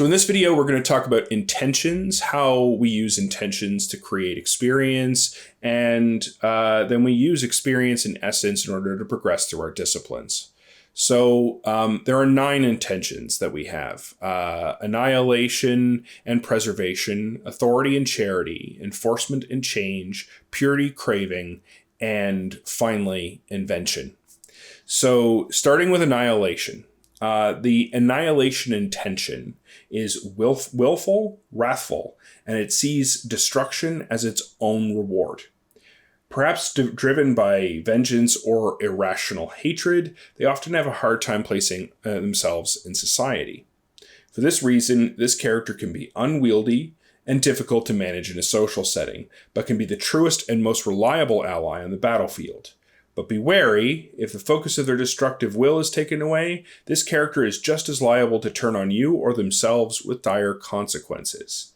So in this video, we're going to talk about intentions, how we use intentions to create experience, and then we use experience in essence in order to progress through our disciplines. So there are 9 intentions that we have: annihilation and preservation, authority and charity, enforcement and change, purity, craving, and finally, invention. So starting with annihilation. The annihilation intention is willful, wrathful, and it sees destruction as its own reward. Perhaps driven by vengeance or irrational hatred, they often have a hard time placing themselves in society. For this reason, this character can be unwieldy and difficult to manage in a social setting, but can be the truest and most reliable ally on the battlefield. But be wary, if the focus of their destructive will is taken away, this character is just as liable to turn on you or themselves with dire consequences.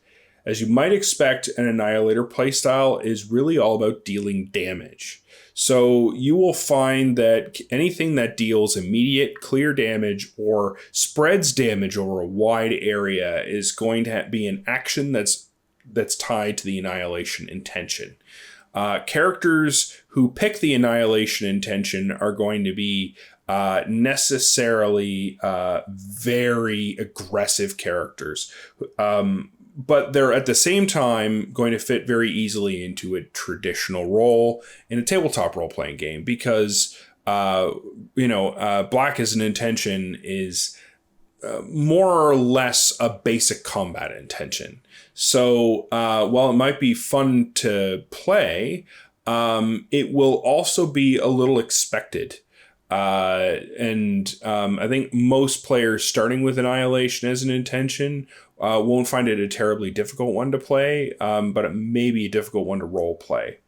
As you might expect, an Annihilator playstyle is really all about dealing damage. So you will find that anything that deals immediate, clear damage or spreads damage over a wide area is going to be an action that's tied to the Annihilation Intention. Characters who pick the Annihilation Intention are going to be necessarily very aggressive characters, but they're at the same time going to fit very easily into a traditional role in a tabletop role-playing game because, Black as an intention is more or less a basic combat intention. So while it might be fun to play, it will also be a little expected. I think most players starting with Annihilation as an intention won't find it a terribly difficult one to play, but it may be a difficult one to role play.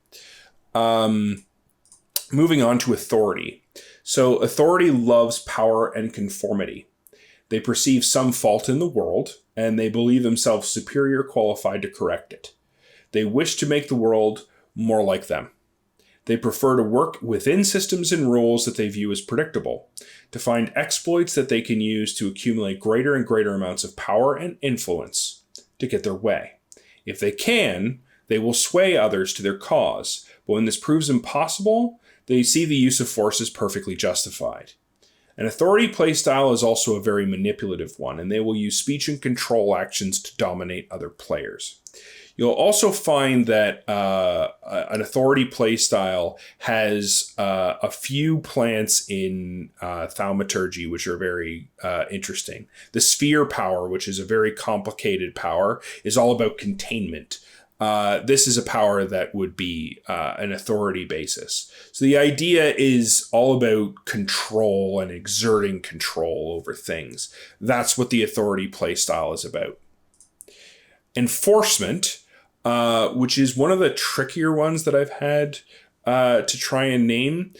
Moving on to authority. So authority loves power and conformity. They perceive some fault in the world, and they believe themselves superior qualified to correct it. They wish to make the world more like them. They prefer to work within systems and rules that they view as predictable, to find exploits that they can use to accumulate greater and greater amounts of power and influence to get their way. If they can, they will sway others to their cause, but when this proves impossible, they see the use of force as perfectly justified. An authority playstyle is also a very manipulative one, and they will use speech and control actions to dominate other players. You'll also find that an authority playstyle has a few plants in Thaumaturgy, which are very interesting. The sphere power, which is a very complicated power, is all about containment. This is a power that would be an authority basis. So the idea is all about control and exerting control over things. That's what the authority playstyle is about. Enforcement, which is one of the trickier ones that I've had to try and name,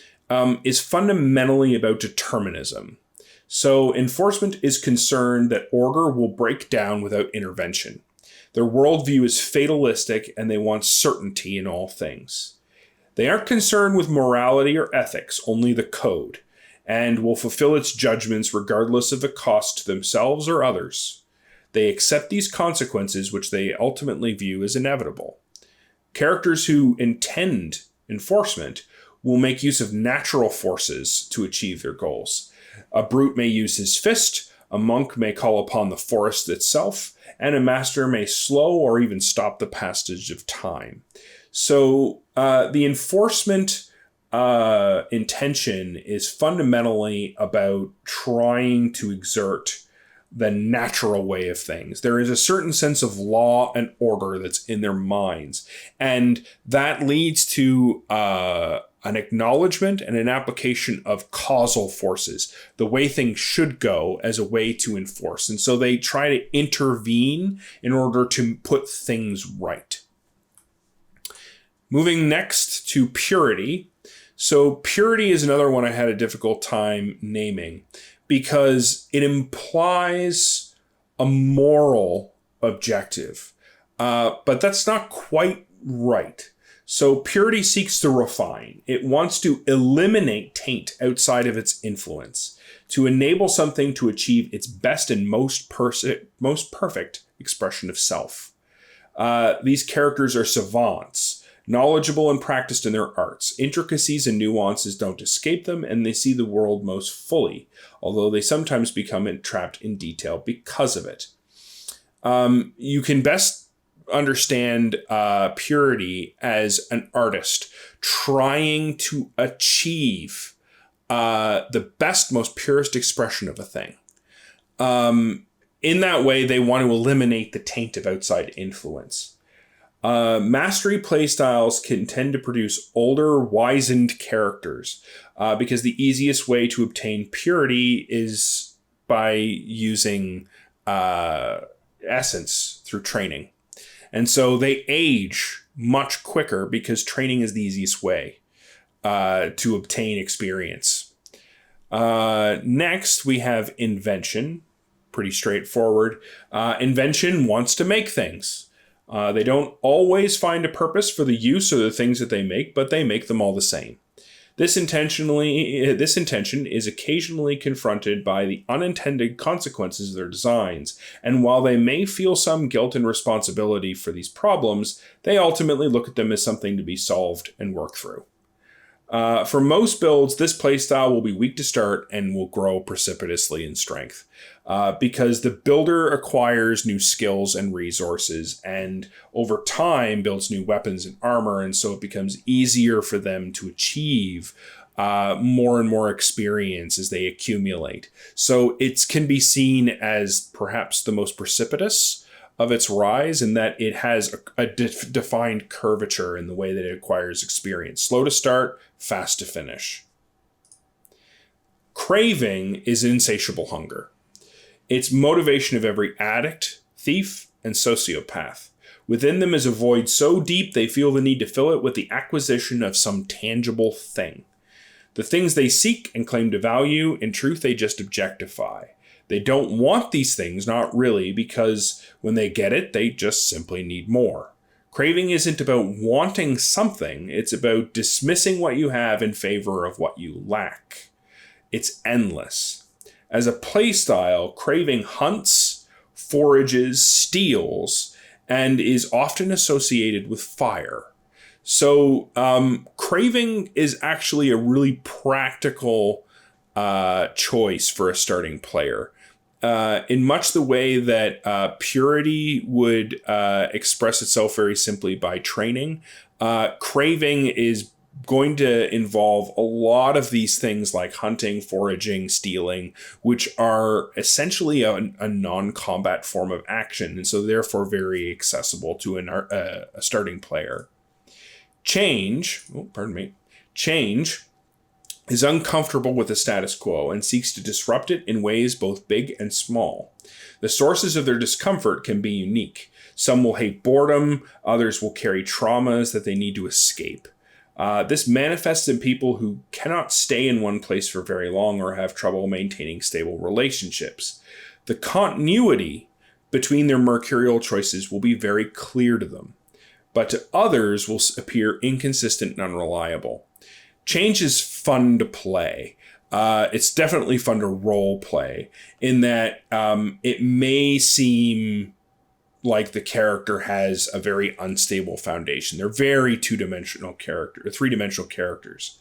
is fundamentally about determinism. So enforcement is concerned that order will break down without intervention. Their worldview is fatalistic, and they want certainty in all things. They aren't concerned with morality or ethics, only the code, and will fulfill its judgments regardless of the cost to themselves or others. They accept these consequences, which they ultimately view as inevitable. Characters who intend enforcement will make use of natural forces to achieve their goals. A brute may use his fist, a monk may call upon the forest itself, and a master may slow or even stop the passage of time. So the enforcement intention is fundamentally about trying to exert the natural way of things. There is a certain sense of law and order that's in their minds, and that leads to an acknowledgement and an application of causal forces, the way things should go as a way to enforce. And so they try to intervene in order to put things right. Moving next to purity. So purity is another one I had a difficult time naming because it implies a moral objective, but that's not quite right. So purity seeks to refine. It wants to eliminate taint outside of its influence, to enable something to achieve its best and most perfect expression of self. These characters are savants, knowledgeable and practiced in their arts. Intricacies and nuances don't escape them, and they see the world most fully, although they sometimes become entrapped in detail because of it. You can best understand purity as an artist trying to achieve the best, most purest expression of a thing. In that way, they want to eliminate the taint of outside influence. Mastery playstyles can tend to produce older, wizened characters because the easiest way to obtain purity is by using essence through training. And so they age much quicker because training is the easiest way to obtain experience. Next, we have invention. Pretty straightforward. Invention wants to make things. They don't always find a purpose for the use of the things that they make, but they make them all the same. This intention is occasionally confronted by the unintended consequences of their designs, and while they may feel some guilt and responsibility for these problems, they ultimately look at them as something to be solved and worked through. For most builds, this playstyle will be weak to start and will grow precipitously in strength because the builder acquires new skills and resources and over time builds new weapons and armor, and so it becomes easier for them to achieve more and more experience as they accumulate. So it can be seen as perhaps the most precipitous of its rise in that it has a defined curvature in the way that it acquires experience. Slow to start, fast to finish. Craving is insatiable hunger. It's motivation of every addict, thief, and sociopath. Within them is a void so deep they feel the need to fill it with the acquisition of some tangible thing. The things they seek and claim to value, in truth, they just objectify. They don't want these things, not really, because when they get it, they just simply need more. Craving isn't about wanting something, it's about dismissing what you have in favor of what you lack. It's endless. As a playstyle, craving hunts, forages, steals, and is often associated with fire. So craving is actually a really practical choice for a starting player. In much the way that purity would express itself very simply by training, craving is going to involve a lot of these things like hunting, foraging, stealing, which are essentially a non-combat form of action, and so therefore very accessible to a starting player. Change is uncomfortable with the status quo and seeks to disrupt it in ways both big and small. The sources of their discomfort can be unique. Some will hate boredom, others will carry traumas that they need to escape. This manifests in people who cannot stay in one place for very long or have trouble maintaining stable relationships. The continuity between their mercurial choices will be very clear to them, but to others will appear inconsistent and unreliable. Change is fun to play. It's definitely fun to role play in that it may seem like the character has a very unstable foundation. They're very three-dimensional characters.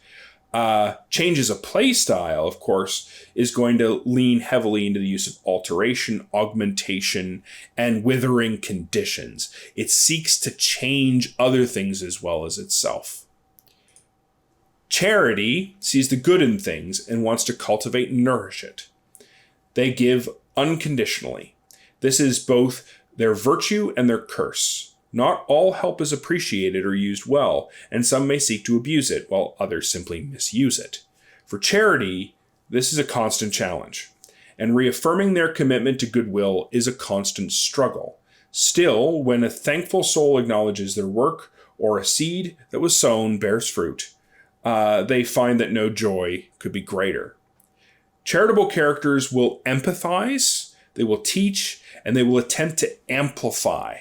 Change as a play style, of course, is going to lean heavily into the use of alteration, augmentation, and withering conditions. It seeks to change other things as well as itself. Charity sees the good in things and wants to cultivate and nourish it. They give unconditionally. This is both their virtue and their curse. Not all help is appreciated or used well, and some may seek to abuse it, while others simply misuse it. For charity, this is a constant challenge, and reaffirming their commitment to goodwill is a constant struggle. Still, when a thankful soul acknowledges their work, or a seed that was sown bears fruit, they find that no joy could be greater. Charitable characters will empathize, they will teach, and they will attempt to amplify.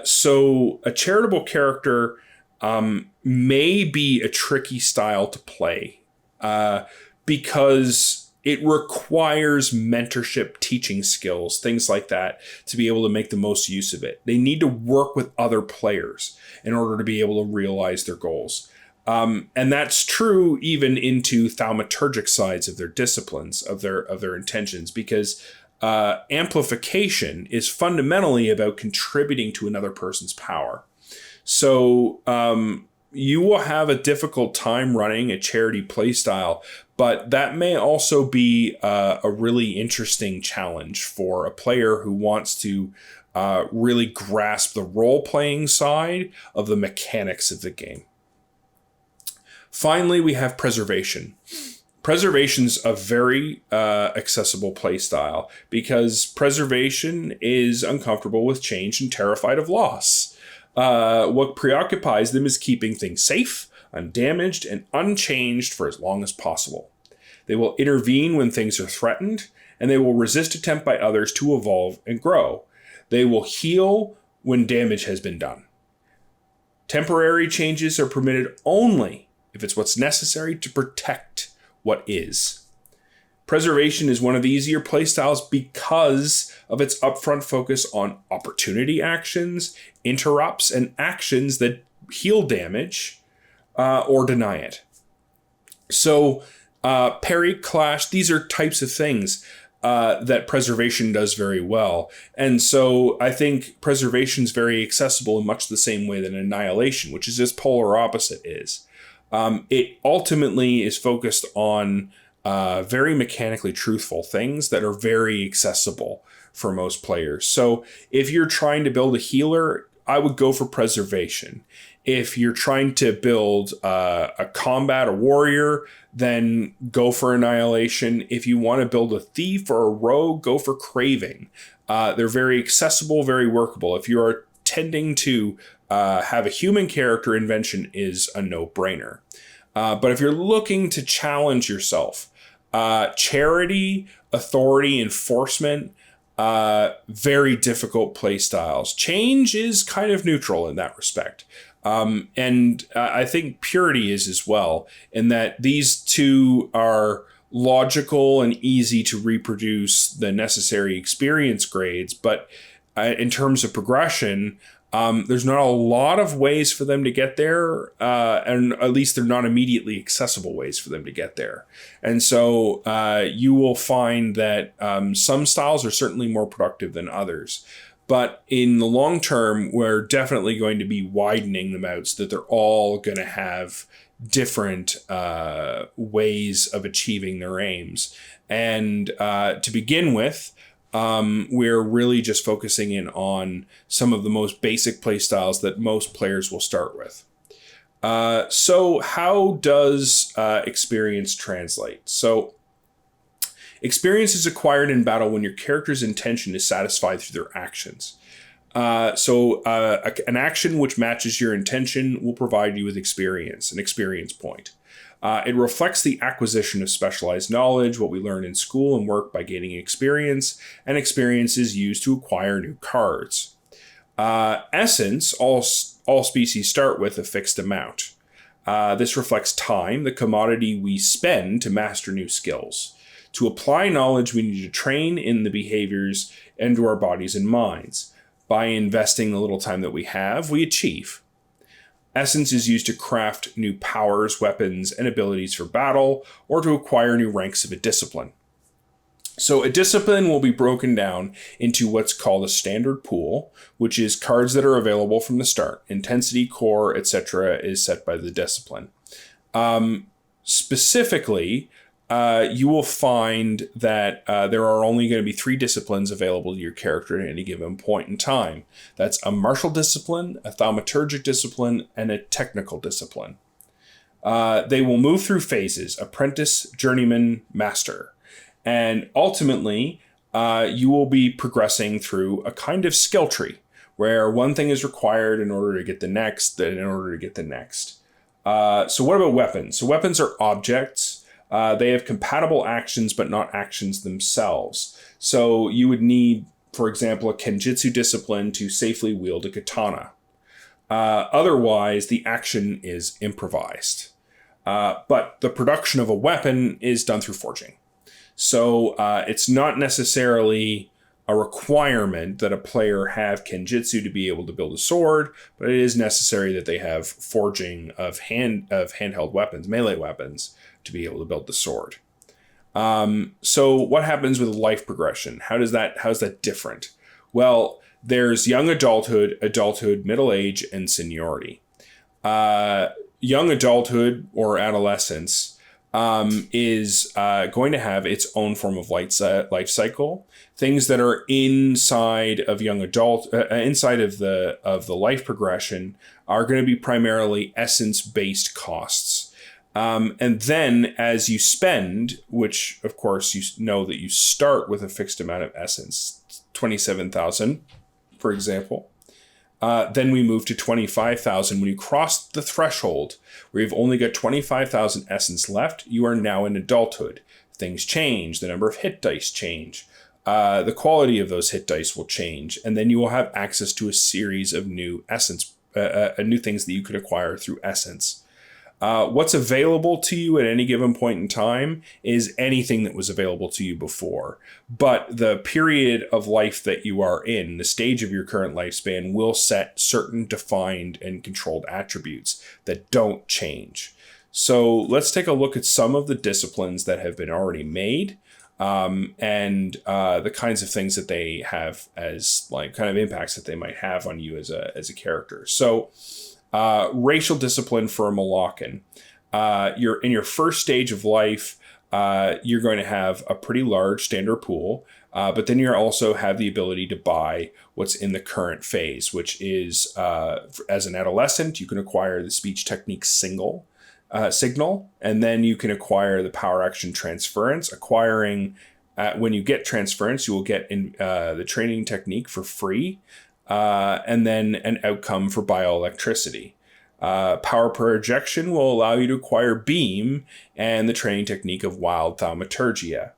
So a charitable character may be a tricky style to play because it requires mentorship, teaching skills, things like that, to be able to make the most use of it. They need to work with other players in order to be able to realize their goals. And that's true even into thaumaturgic sides of their disciplines, of their intentions, because amplification is fundamentally about contributing to another person's power. So you will have a difficult time running a charity playstyle, but that may also be a really interesting challenge for a player who wants to really grasp the role-playing side of the mechanics of the game. Finally, we have preservation. Preservation's a very accessible playstyle because preservation is uncomfortable with change and terrified of loss. What preoccupies them is keeping things safe, undamaged, and unchanged for as long as possible. They will intervene when things are threatened, and they will resist attempt by others to evolve and grow. They will heal when damage has been done. Temporary changes are permitted only if it's what's necessary to protect what is. Preservation is one of the easier playstyles because of its upfront focus on opportunity actions, interrupts, and actions that heal damage or deny it. So parry, clash, these are types of things that preservation does very well. And so I think preservation is very accessible in much the same way that annihilation, which is its polar opposite, is. It ultimately is focused on very mechanically truthful things that are very accessible for most players. So if you're trying to build a healer, I would go for preservation. If you're trying to build a combat, a warrior, then go for annihilation. If you want to build a thief or a rogue, go for craving. They're very accessible, very workable. If you are tending to have a human character, invention is a no-brainer. But if you're looking to challenge yourself, charity, authority, enforcement, very difficult play styles. Change is kind of neutral in that respect. And I think purity is as well, in that these two are logical and easy to reproduce the necessary experience grades. But in terms of progression, there's not a lot of ways for them to get there, and at least they're not immediately accessible ways for them to get there. And so you will find that some styles are certainly more productive than others. But in the long term, we're definitely going to be widening them out so that they're all going to have different ways of achieving their aims. And to begin with, we're really just focusing in on some of the most basic play styles that most players will start with. So how does experience translate? So experience is acquired in battle when your character's intention is satisfied through their actions. So an action which matches your intention will provide you with experience, an experience point. It reflects the acquisition of specialized knowledge, what we learn in school and work by gaining experience, and experience is used to acquire new cards. Essence, all species start with a fixed amount. This reflects time, the commodity we spend to master new skills. To apply knowledge, we need to train in the behaviors into our bodies and minds. By investing the little time that we have, we achieve. Essence is used to craft new powers, weapons, and abilities for battle, or to acquire new ranks of a discipline. So a discipline will be broken down into what's called a standard pool, which is cards that are available from the start. Intensity, core, etc. is set by the discipline. Specifically, you will find that there are only going to be 3 disciplines available to your character at any given point in time. That's a martial discipline, a thaumaturgic discipline, and a technical discipline. They will move through phases: apprentice, journeyman, master. And ultimately, you will be progressing through a kind of skill tree, where one thing is required in order to get the next, then in order to get the next. So what about weapons? So weapons are objects. They have compatible actions, but not actions themselves. So you would need, for example, a kenjutsu discipline to safely wield a katana. Otherwise, the action is improvised. But the production of a weapon is done through forging. So it's not necessarily a requirement that a player have kenjutsu to be able to build a sword, but it is necessary that they have forging of handheld weapons, melee weapons, to be able to build the sword. So what happens with life progression? How's that different? Well, there's young adulthood, middle age, and seniority. Young adulthood or adolescence is going to have its own form of life cycle. Things that are inside of young adult, inside of the life progression, are going to be primarily essence-based costs. And then as you spend, which of course you know that you start with a fixed amount of essence, 27,000, for example. Then we move to 25,000. When you cross the threshold where you've only got 25,000 essence left, you are now in adulthood. Things change. The number of hit dice change. The quality of those hit dice will change. And then you will have access to a series of new essence, new things that you could acquire through essence. What's available to you at any given point in time is anything that was available to you before. But the period of life that you are in, the stage of your current lifespan, will set certain defined and controlled attributes that don't change. So let's take a look at some of the disciplines that have been already made, and the kinds of things that they have as like kind of impacts that they might have on you as a character. So racial discipline for a Molokan. You're in your first stage of life. You're going to have a pretty large standard pool, but then you also have the ability to buy what's in the current phase, which is as an adolescent, you can acquire the speech technique signal, and then you can acquire the power action transference. Acquiring when you get transference, you will get the training technique for free. And then an outcome for bioelectricity. Power projection will allow you to acquire beam and the training technique of wild thaumaturgia.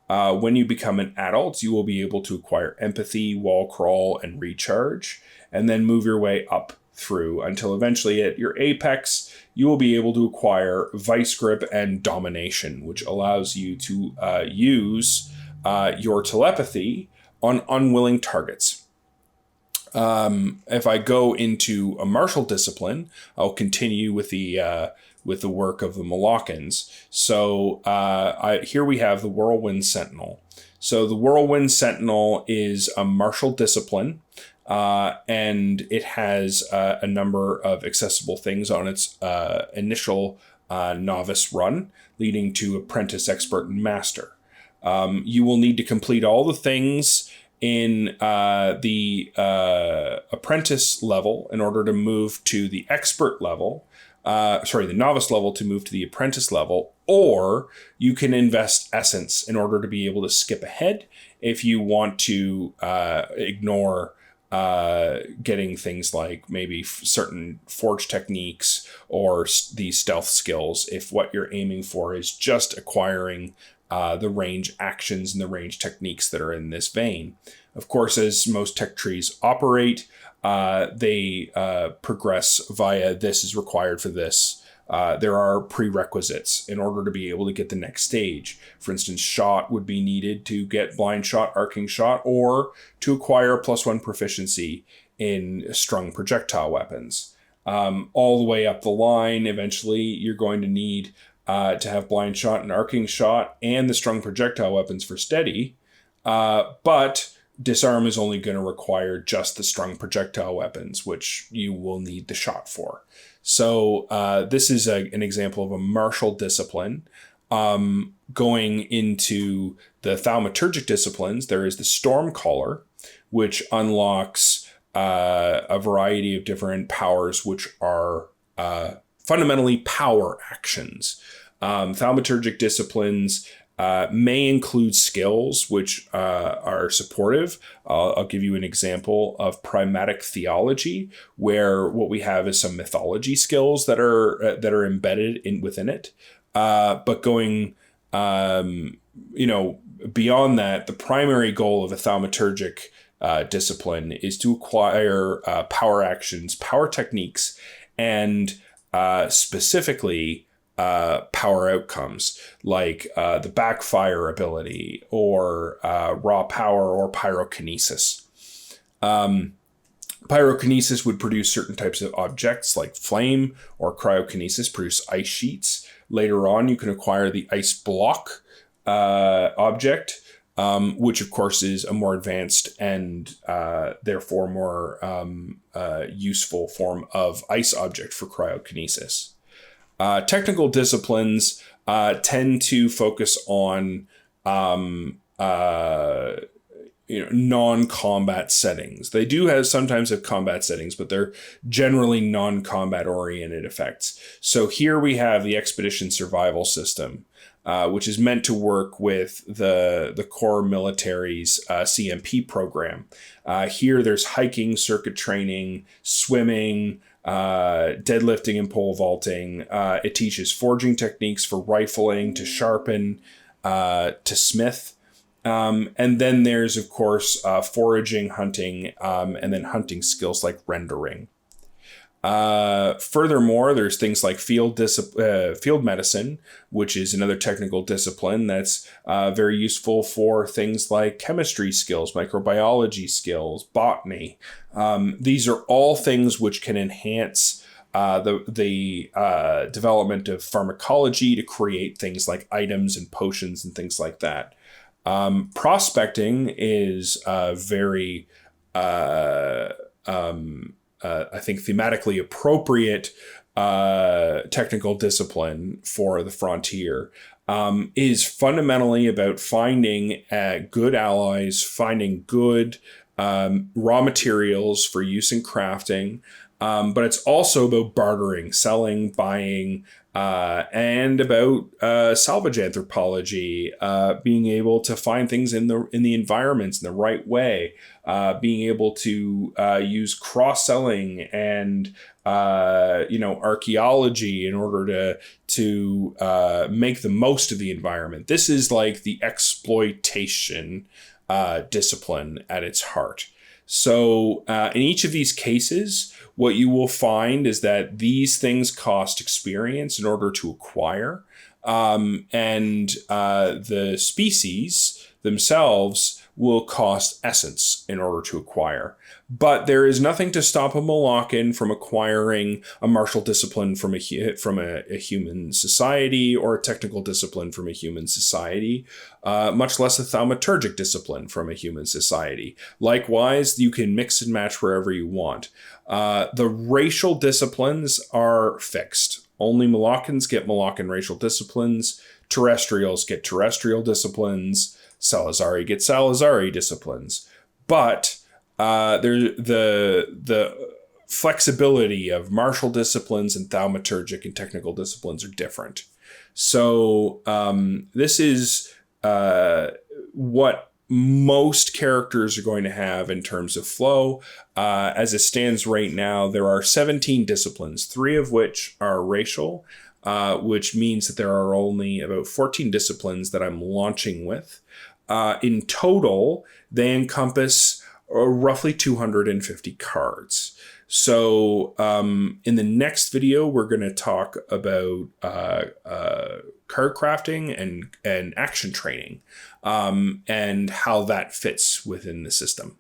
When you become an adult, you will be able to acquire empathy, wall crawl, and recharge, and then move your way up through until eventually at your apex, you will be able to acquire vice grip and domination, which allows you to use your telepathy on unwilling targets. If I go into a martial discipline, I'll continue with the work of the Molokans. So here we have the Whirlwind Sentinel. So the Whirlwind Sentinel is a martial discipline, and it has a number of accessible things on its initial novice run, leading to apprentice, expert, and master. You will need to complete all the things in the apprentice level in order to move to the expert level, the novice level to move to the apprentice level, or you can invest essence in order to be able to skip ahead if you want to ignore getting things like maybe certain forge techniques or the stealth skills, if what you're aiming for is just acquiring the range actions and the range techniques that are in this vein. Of course, as most tech trees operate, they progress via this is required for this. There are prerequisites in order to be able to get the next stage. For instance, shot would be needed to get blind shot, arcing shot, or to acquire a +1 proficiency in strung projectile weapons. All the way up the line, eventually, you're going to need to have blind shot and arcing shot and the strung projectile weapons for steady, but disarm is only going to require just the strung projectile weapons, which you will need the shot for. So this is an example of a martial discipline. Going into the Thaumaturgic Disciplines, there is the Stormcaller, which unlocks a variety of different powers, which are fundamentally power actions. Thaumaturgic Disciplines may include skills which are supportive. I'll give you an example of Primatic Theology, where what we have is some mythology skills that are embedded within it. But going beyond that, the primary goal of a thaumaturgic discipline is to acquire power actions, power techniques, and specifically power outcomes like the backfire ability or raw power or pyrokinesis. Pyrokinesis would produce certain types of objects like flame, or cryokinesis produce ice sheets. Later on, you can acquire the ice block object, which of course is a more advanced and therefore more useful form of ice object for cryokinesis. Technical disciplines tend to focus on non-combat settings. They do sometimes have combat settings, but they're generally non-combat oriented effects. So here we have the expedition survival system, which is meant to work with the core military's CMP program. Here there's hiking, circuit training, swimming, deadlifting and pole vaulting. It teaches forging techniques for rifling, to sharpen, to smith. And then there's, of course, foraging, hunting, and then hunting skills like rendering. Furthermore, there's things like field medicine, which is another technical discipline that's very useful for things like chemistry skills, microbiology skills, botany. These are all things which can enhance the development of pharmacology to create things like items and potions and things like that. Prospecting is very, I think, thematically appropriate technical discipline for the frontier. Is fundamentally about finding good allies, finding good raw materials for use in crafting, but it's also about bartering, selling, buying, and about salvage anthropology, being able to find things in the environments in the right way, being able to use cross-selling and archaeology in order to make the most of the environment. This is like the exploitation discipline at its heart. So in each of these cases, what you will find is that these things cost experience in order to acquire, and the species themselves will cost essence in order to acquire. But there is nothing to stop a Molokan from acquiring a martial discipline from a human society, or a technical discipline from a human society, much less a thaumaturgic discipline from a human society. Likewise, you can mix and match wherever you want. The racial disciplines are fixed. Only Molokans get Molokan racial disciplines. Terrestrials get terrestrial disciplines. Salazari get Salazari disciplines. But the flexibility of martial disciplines and thaumaturgic and technical disciplines are different. So this is what most characters are going to have in terms of flow. As it stands right now, there are 17 disciplines, 3 of which are racial, which means that there are only about 14 disciplines that I'm launching with. In total, they encompass roughly 250 cards. So in the next video, we're going to talk about card crafting and action training, and how that fits within the system.